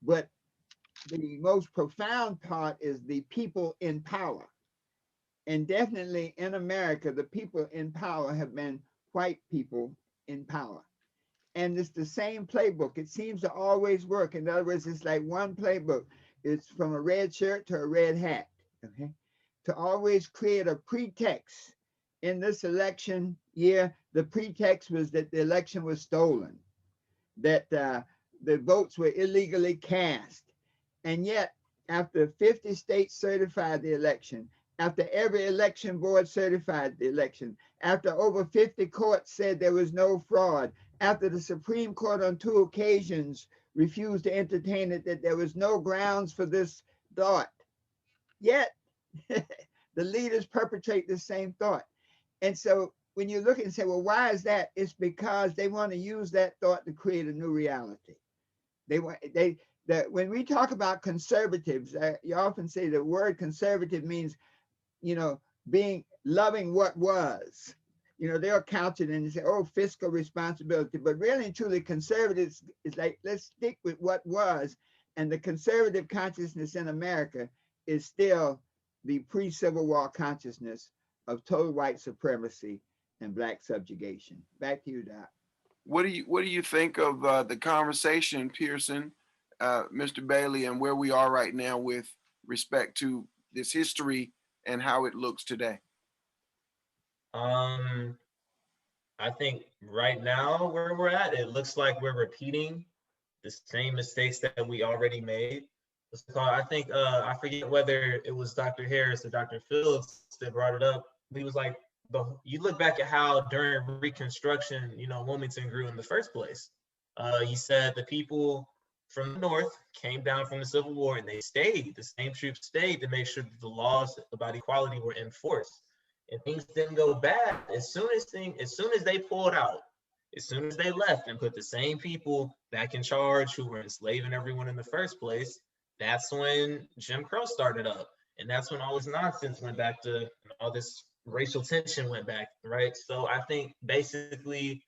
But the most profound part is the people in power. And definitely in America, the people in power have been white people in power. And it's the same playbook. It seems to always work. In other words, it's like one playbook. It's from a red shirt to a red hat, okay? To always create a pretext. In this election year, the pretext was that the election was stolen, that the votes were illegally cast. And yet, after 50 states certified the election, after every election board certified the election, after over 50 courts said there was no fraud, after the Supreme Court on 2 occasions refused to entertain it, that there was no grounds for this thought, yet the leaders perpetrate the same thought. And so when you look and say, well, why is that? It's because they want to use that thought to create a new reality. When we talk about conservatives, you often say the word conservative means, you know, loving what was. You know, they'll couch it and say, oh, fiscal responsibility. But really and truly, conservatives is like, let's stick with what was. And the conservative consciousness in America is still the pre-Civil War consciousness of total white supremacy and black subjugation. Back to you, Doc. What do you think of the conversation, Pearson, Mr. Bailey, and where we are right now with respect to this history and how it looks today? I think right now where we're at, it looks like we're repeating the same mistakes that we already made. So I think, I forget whether it was Dr. Harris or Dr. Fields that brought it up. He was like, you look back at how during Reconstruction, Wilmington grew in the first place. You said the people from the North came down from the Civil War and they stayed. The same troops stayed to make sure that the laws about equality were enforced. And things didn't go bad as soon as they pulled out, as soon as they left and put the same people back in charge who were enslaving everyone in the first place. That's when Jim Crow started up. And that's when all this nonsense went back to, all this racial tension went back, right? So I think basically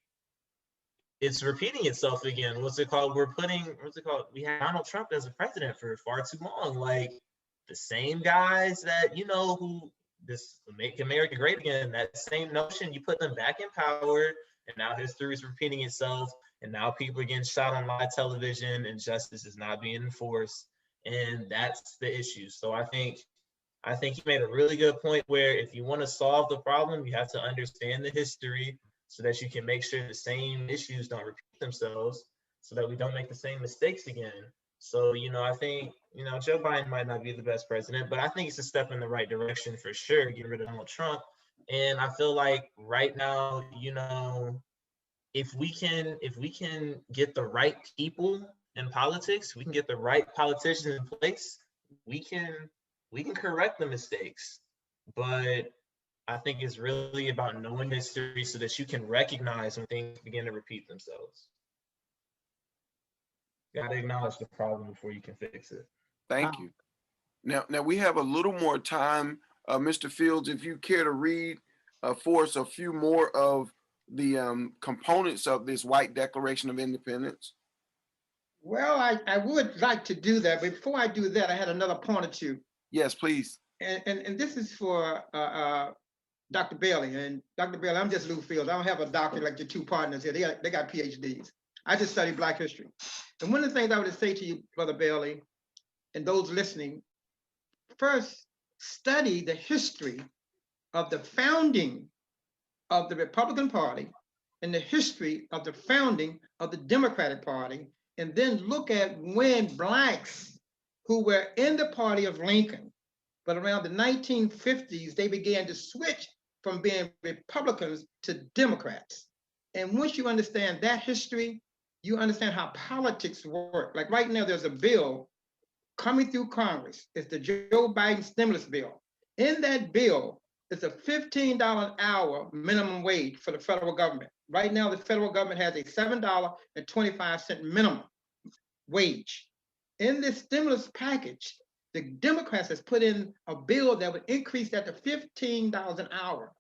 it's repeating itself again. What's it called? We had Donald Trump as a president for far too long. Like the same guys that, who this make America great again, that same notion, you put them back in power, and now history is repeating itself. And now people are getting shot on live television and justice is not being enforced. And that's the issue. So I think you made a really good point where if you want to solve the problem, you have to understand the history so that you can make sure the same issues don't repeat themselves, so that we don't make the same mistakes again. So, I think, Joe Biden might not be the best president, but I think it's a step in the right direction for sure, getting rid of Donald Trump. And I feel like right now, if we can get the right people in politics, we can get the right politicians in place, we can correct the mistakes. But I think it's really about knowing history so that you can recognize when things begin to repeat themselves. You got to acknowledge the problem before you can fix it. Thank you. Now we have a little more time. Mr. Fields, if you care to read for us a few more of the components of this White Declaration of Independence. Well, I would like to do that. But before I do that, I had another point or two. Yes, please. And this is for Dr. Bailey. And Dr. Bailey, I'm just Lou Fields. I don't have a doctorate like your two partners here. They got PhDs. I just study Black history. And one of the things I would say to you, Brother Bailey, and those listening, first study the history of the founding of the Republican Party and the history of the founding of the Democratic Party, and then look at when Blacks who were in the party of Lincoln, but around the 1950s, they began to switch from being Republicans to Democrats. And once you understand that history, you understand how politics work. Like right now, there's a bill coming through Congress. It's the Joe Biden stimulus bill. In that bill, it's a $15 an hour minimum wage for the federal government. Right now, the federal government has a $7.25 minimum wage. In this stimulus package, the Democrats has put in a bill that would increase that to $15 an hour.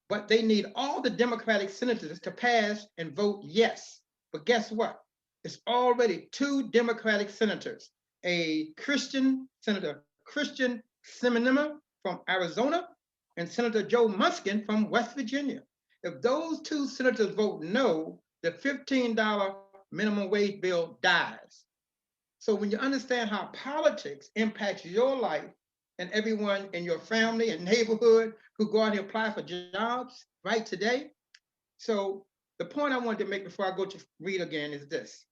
But they need all the Democratic senators to pass and vote yes. But guess what? It's already 2 Democratic senators, a Christian Senator Christian Sinema from Arizona and Senator Joe Muskin from West Virginia. If those 2 senators vote no, the $15 minimum wage bill dies. So when you understand how politics impacts your life and everyone in your family and neighborhood who go out and apply for jobs right today. So the point I wanted to make before I go to read again is this.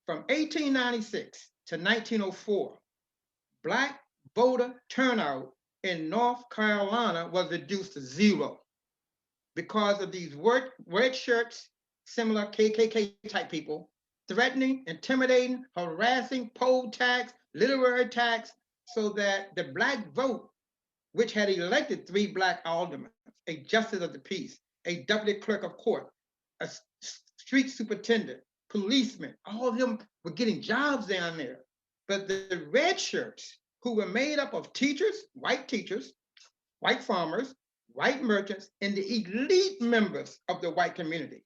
From 1896 to 1904, Black voter turnout in North Carolina was reduced to 0 because of these red shirts, similar KKK type people, threatening, intimidating, harassing, poll tax, literary tax, so that the Black vote, which had elected 3 Black aldermen, a justice of the peace, a deputy clerk of court, a street superintendent, policemen, all of them were getting jobs down there. But the red shirts, who were made up of teachers, white farmers, white merchants, and the elite members of the white community,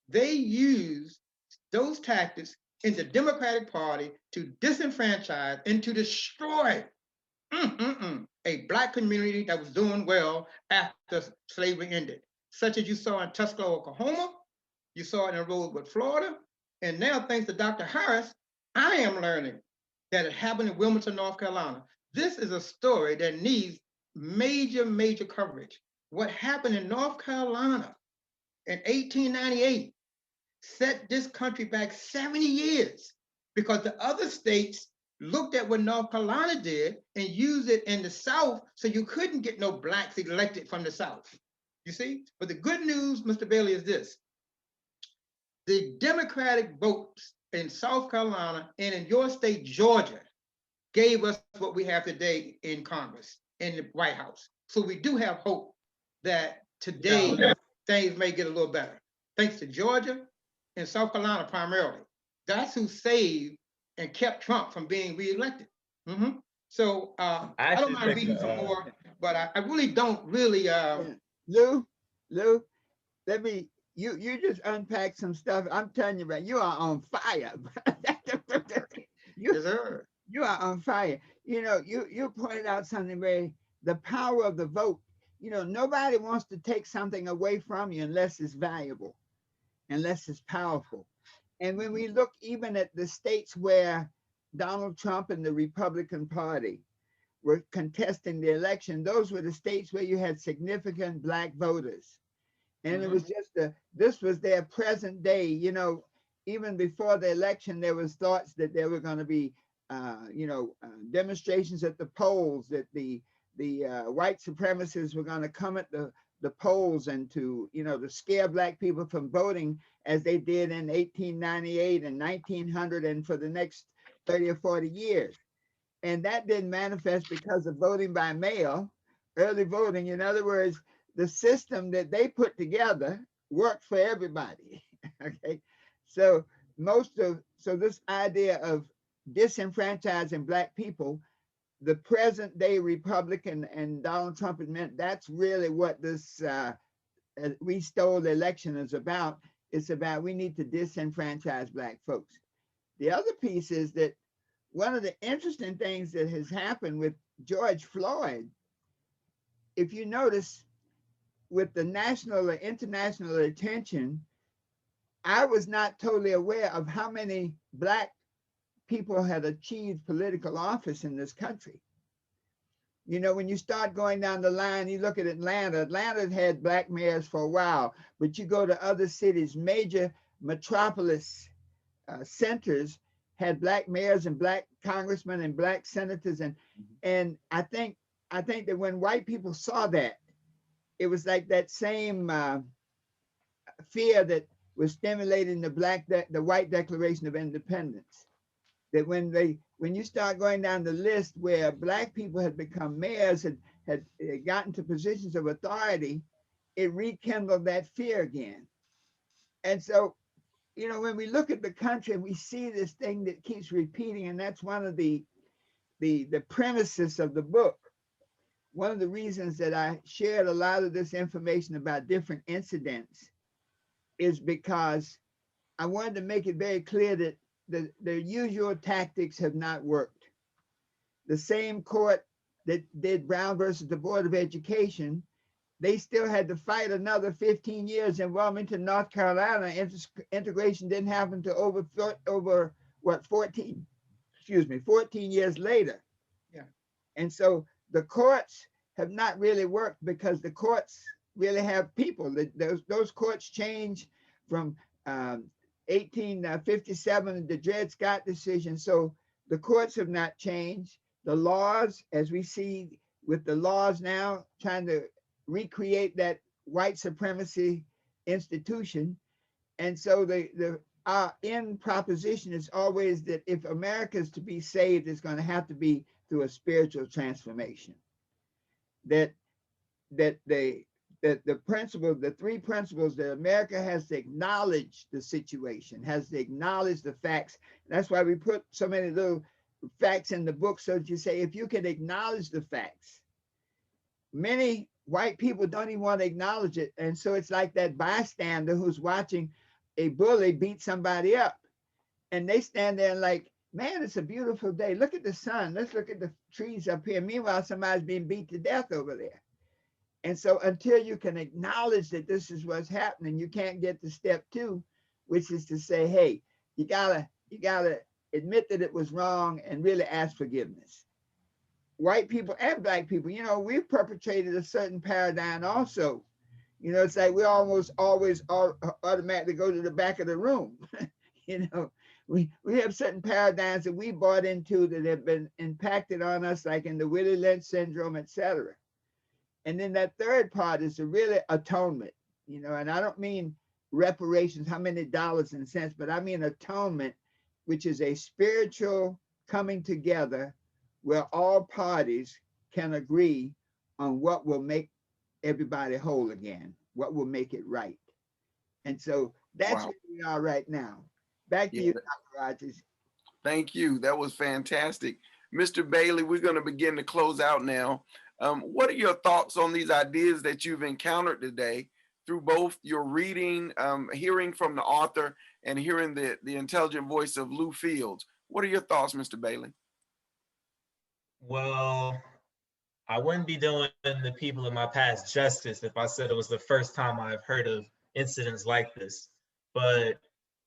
they used those tactics in the Democratic Party to disenfranchise and to destroy a Black community that was doing well after slavery ended, such as you saw in Tuscaloosa, Oklahoma, you saw it in Rosewood, Florida, and now thanks to Dr. Harris, I am learning that it happened in Wilmington, North Carolina. This is a story that needs major coverage. What happened in North Carolina in 1898 set this country back 70 years because the other states looked at what North Carolina did and used it in the South, so you couldn't get no blacks elected from the South. You see? But the good news, Mr. Bailey, is this. The Democratic votes in South Carolina and in your state, Georgia, gave us what we have today in Congress, in the White House. So we do have hope that today things may get a little better. Thanks to Georgia and South Carolina primarily. That's who saved and kept Trump from being reelected. So I don't mind reading some more, but I really don't really. Lou, let me. You just unpack some stuff. I'm telling you, man, you are on fire. Yes, sir. You are on fire. You know, you pointed out something very, the power of the vote. You know, nobody wants to take something away from you unless it's valuable, unless it's powerful. And when we look even at the states where Donald Trump and the Republican Party were contesting the election, those were the states where you had significant Black voters. And it was just this was their present day, you know, even before the election, there was thoughts that there were going to be, demonstrations at the polls, that the white supremacists were going to come at the polls and to scare Black people from voting as they did in 1898 and 1900 and for the next 30 or 40 years. And that didn't manifest because of voting by mail, early voting. In other words, the system that they put together worked for everybody. Okay, so this idea of disenfranchising Black people, the present day Republican and Donald Trump admit that's really what this we stole the election is about. It's about we need to disenfranchise Black folks. The other piece is that one of the interesting things that has happened with George Floyd, if you notice, with the national or international attention, I was not totally aware of how many Black people had achieved political office in this country. You know, when you start going down the line, you look at Atlanta. Atlanta had Black mayors for a while, but you go to other cities, major metropolis centers had Black mayors and Black congressmen and Black senators, and I think that when white people saw that, it was like that same fear that was stimulating the white Declaration of Independence. That when you start going down the list where Black people had become mayors, had gotten to positions of authority, it rekindled that fear again. And so, you know, when we look at the country and we see this thing that keeps repeating, and that's one of the premises of the book. One of the reasons that I shared a lot of this information about different incidents is because I wanted to make it very clear that the usual tactics have not worked. The same court that did Brown versus the Board of Education, they still had to fight another 15 years in Wilmington, North Carolina. Integration didn't happen to over 14 years later. Yeah. And so the courts have not really worked because the courts really have people. Those courts change from 1857, the Dred Scott decision. So the courts have not changed. The laws, as we see with the laws now, trying to recreate that white supremacy institution. And so our end proposition is always that if America is to be saved, it's going to have to be through a spiritual transformation. That the principle, the three principles that America has to acknowledge the situation, has to acknowledge the facts. That's why we put so many little facts in the book, so that you say, if you can acknowledge the facts, many white people don't even want to acknowledge it. And so it's like that bystander who's watching a bully beat somebody up. And they stand there and like, man, it's a beautiful day. Look at the sun. Let's look at the trees up here. Meanwhile, somebody's being beat to death over there. And so until you can acknowledge that this is what's happening, you can't get to step two, which is to say, hey, you gotta admit that it was wrong and really ask forgiveness. White people and Black people, you know, we've perpetrated a certain paradigm also. You know, it's like we almost always automatically go to the back of the room. You know, we have certain paradigms that we bought into that have been impacted on us, like in the Willie Lynch syndrome, etc. And then that third part is the really atonement, you know, and I don't mean reparations, how many dollars and cents, but I mean atonement, which is a spiritual coming together where all parties can agree on what will make everybody whole again, what will make it right. And so that's Wow. where we are right now. Back to Yeah. you, Dr. Rogers. Thank you. That was fantastic. Mr. Bailey, we're going to begin to close out now. What are your thoughts on these ideas that you've encountered today through both your reading, hearing from the author, and hearing the intelligent voice of Lou Fields? What are your thoughts, Mr. Bailey? Well, I wouldn't be doing the people of my past justice if I said it was the first time I've heard of incidents like this. But,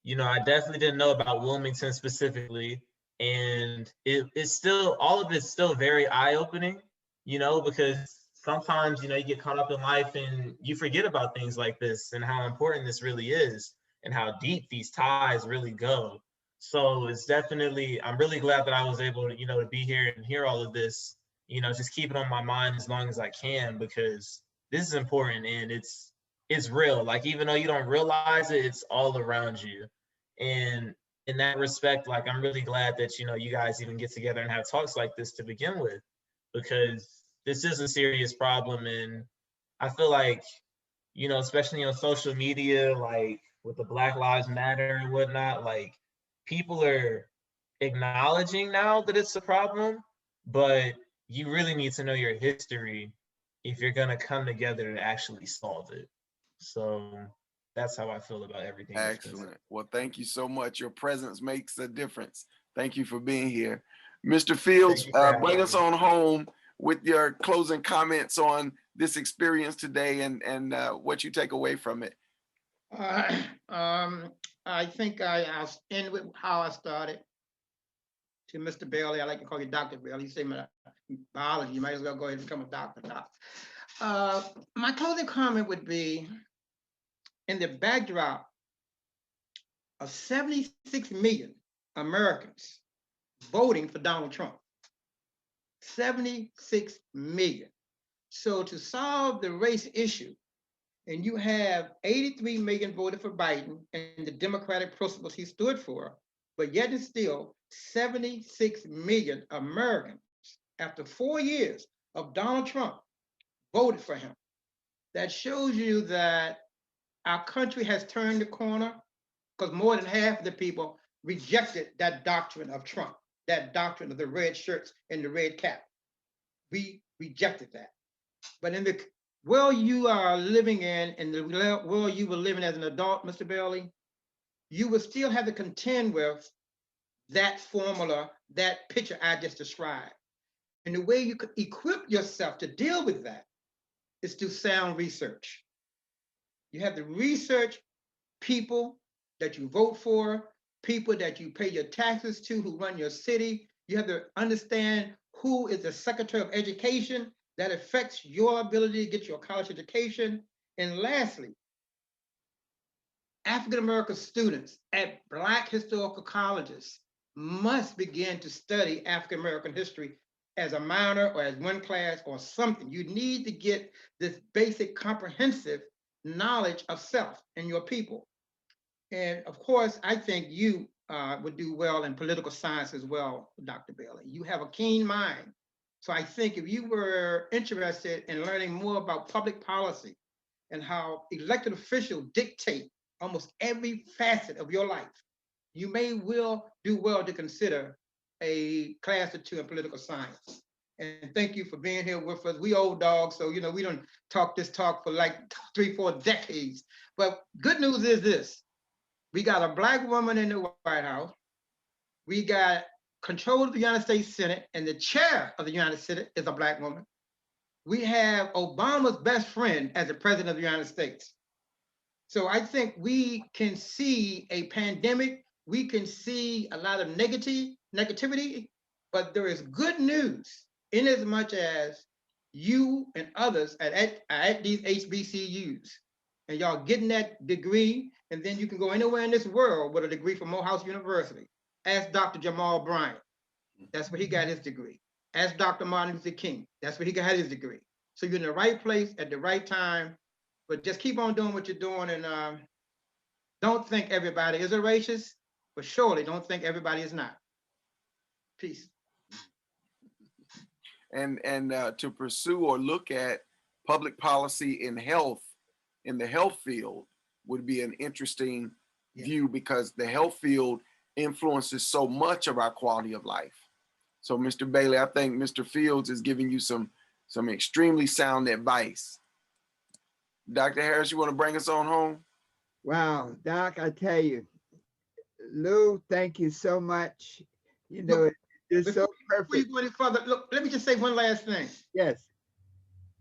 you know, I definitely didn't know about Wilmington specifically. And it's still, all of it's still very eye-opening, you know, because sometimes, you know, you get caught up in life and you forget about things like this and how important this really is and how deep these ties really go. So it's definitely, I'm really glad that I was able to, you know, to be here and hear all of this, you know, just keep it on my mind as long as I can, because this is important and it's real. Like, even though you don't realize it, it's all around you. And in that respect, like, I'm really glad that, you know, you guys even get together and have talks like this to begin with, because this is a serious problem. And I feel like, you know, especially on social media, like with the Black Lives Matter and whatnot, like, people are acknowledging now that it's a problem, but you really need to know your history if you're going to come together to actually solve it. So that's how I feel about everything with this. Excellent. Well, thank you so much. Your presence makes a difference. Thank you for being here. Mr. Fields, Thank you for having bring us me. on home with your closing comments on this experience today and what you take away from it. Uh, I think I'll end with how I started. To Mr. Bailey, I like to call you Dr. Bailey. You say my biology, you might as well go ahead and become a doctor now. My closing comment would be, in the backdrop of 76 million Americans voting for Donald Trump. 76 million. So to solve the race issue, and you have 83 million voted for Biden and the democratic principles he stood for, but yet and still 76 million Americans, after 4 years of Donald Trump, voted for him. That shows you that our country has turned the corner, because more than half of the people rejected that doctrine of Trump, that doctrine of the red shirts and the red cap. We rejected that. But in the world you are living in the world you were living as an adult, Mr. Bailey, you will still have to contend with that formula, that picture I just described. And the way you could equip yourself to deal with that is through sound research. You have to research people that you vote for, people that you pay your taxes to, who run your city. You have to understand who is the Secretary of Education. That affects your ability to get your college education. And lastly, African-American students at Black historical colleges must begin to study African-American history as a minor or as one class or something. You need to get this basic comprehensive knowledge of self and your people. And of course, I think you would do well in political science as well, Dr. Bailey. You have a keen mind. So I think if you were interested in learning more about public policy and how elected officials dictate almost every facet of your life, you may do well to consider a class or two in political science. And thank you for being here with us. We old dogs, so you know we don't talk this talk for like 3-4 decades. But good news is this: we got a Black woman in the White House. We got control of the United States Senate, and the chair of the United States is a Black woman. We have Obama's best friend as the president of the United States. So I think we can see a pandemic. We can see a lot of negativity, but there is good news in as much as you and others at these HBCUs, and y'all getting that degree And then you can go anywhere in this world with a degree from Morehouse University. Ask Dr. Jamal Bryant. That's where he got his degree. Ask Dr. Martin Luther King. That's where he got his degree. So you're in the right place at the right time, but just keep on doing what you're doing, and don't think everybody is a racist, but surely don't think everybody is not. Peace. And to pursue or look at public policy in health, in the health field, would be an interesting view, because the health field influences so much of our quality of life. So Mr. Bailey, I think Mr. Fields is giving you some extremely sound advice. Dr. Harris, you want to bring us on home? Wow, Doc, I tell you, Lou, thank you so much. You know, it's so Before you perfect. go any further, look, let me just say one last thing. Yes,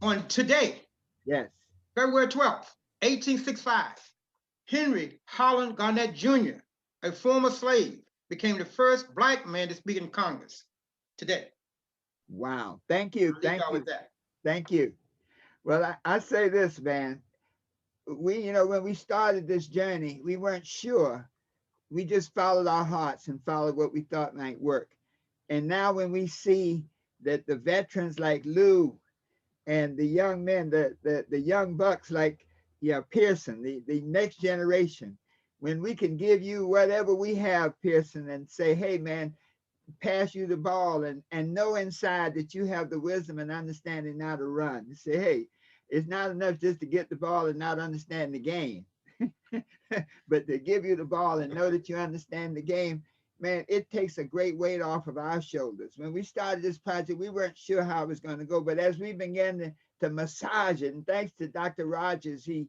On today, yes. February 12th, 1865, Henry Holland Garnett Jr., a former slave, became the first Black man to speak in Congress today. Wow. Thank you. I'll leave Thank y'all you. with that. Thank you. Well, I say this, man. We, when we started this journey, we weren't sure. We just followed our hearts and followed what we thought might work. And now when we see that the veterans like Lou and the young men, the young bucks like Pearson, the next generation, when we can give you whatever we have, Pearson, and say, hey, man, pass you the ball, and know inside that you have the wisdom and understanding now to run. You say, hey, it's not enough just to get the ball and not understand the game, but to give you the ball and know that you understand the game, man, it takes a great weight off of our shoulders. When we started this project, we weren't sure how it was going to go, but as we began to massage it, and thanks to Dr. Rogers, he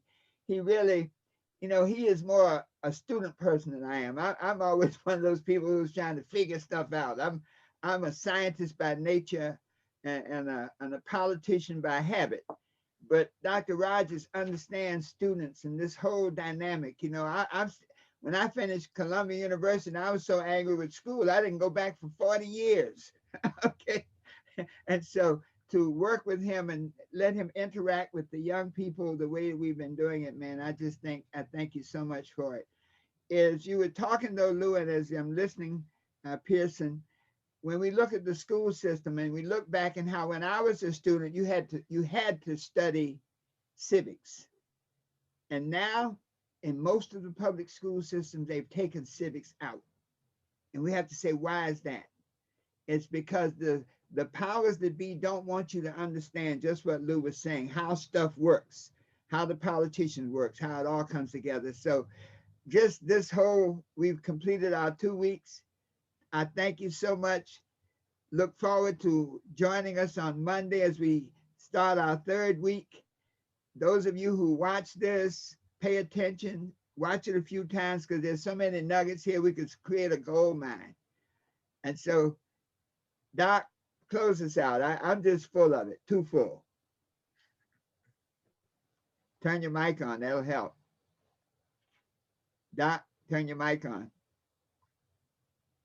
really, he is more a student person than I am. I'm always one of those people who's trying to figure stuff out. I'm a scientist by nature and a politician by habit. But Dr. Rogers understands students and this whole dynamic. When I finished Columbia University, I was so angry with school, I didn't go back for 40 years. Okay. And so to work with him and let him interact with the young people the way we've been doing it, man, I thank you so much for it. As you were talking though, Lou, and as I'm listening, Pearson, when we look at the school system and we look back and how when I was a student, you had to study civics. And now in most of the public school systems, they've taken civics out. And we have to say, why is that? It's because the powers that be don't want you to understand just what Lou was saying, how stuff works, how the politicians works, how it all comes together. So just we've completed our 2 weeks. I thank you so much. Look forward to joining us on Monday as we start our 3rd week. Those of you who watch this, pay attention, watch it a few times, because there's so many nuggets here, we could create a gold mine. And so, Doc, close us out. I'm just full of it, too full. Turn your mic on, that'll help. Doc, turn your mic on.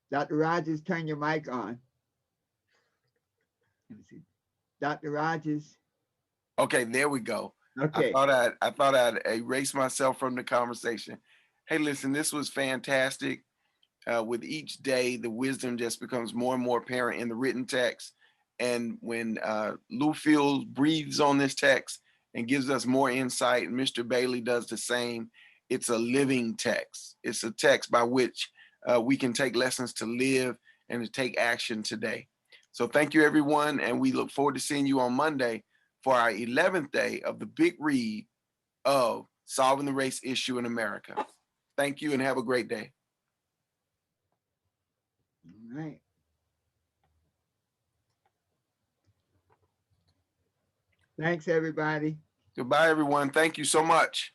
Dr. Rogers, turn your mic on. Let me see. Dr. Rogers. Okay, there we go. Okay. I thought I'd erase myself from the conversation. Hey, listen, this was fantastic. With each day, the wisdom just becomes more and more apparent in the written text. And when Lou Fields breathes on this text and gives us more insight, and Mr. Bailey does the same, it's a living text. It's a text by which we can take lessons to live and to take action today. So thank you, everyone. And we look forward to seeing you on Monday for our 11th day of the big read of Solving the Race Issue in America. Thank you and have a great day. All right. Thanks, everybody. Goodbye, everyone. Thank you so much.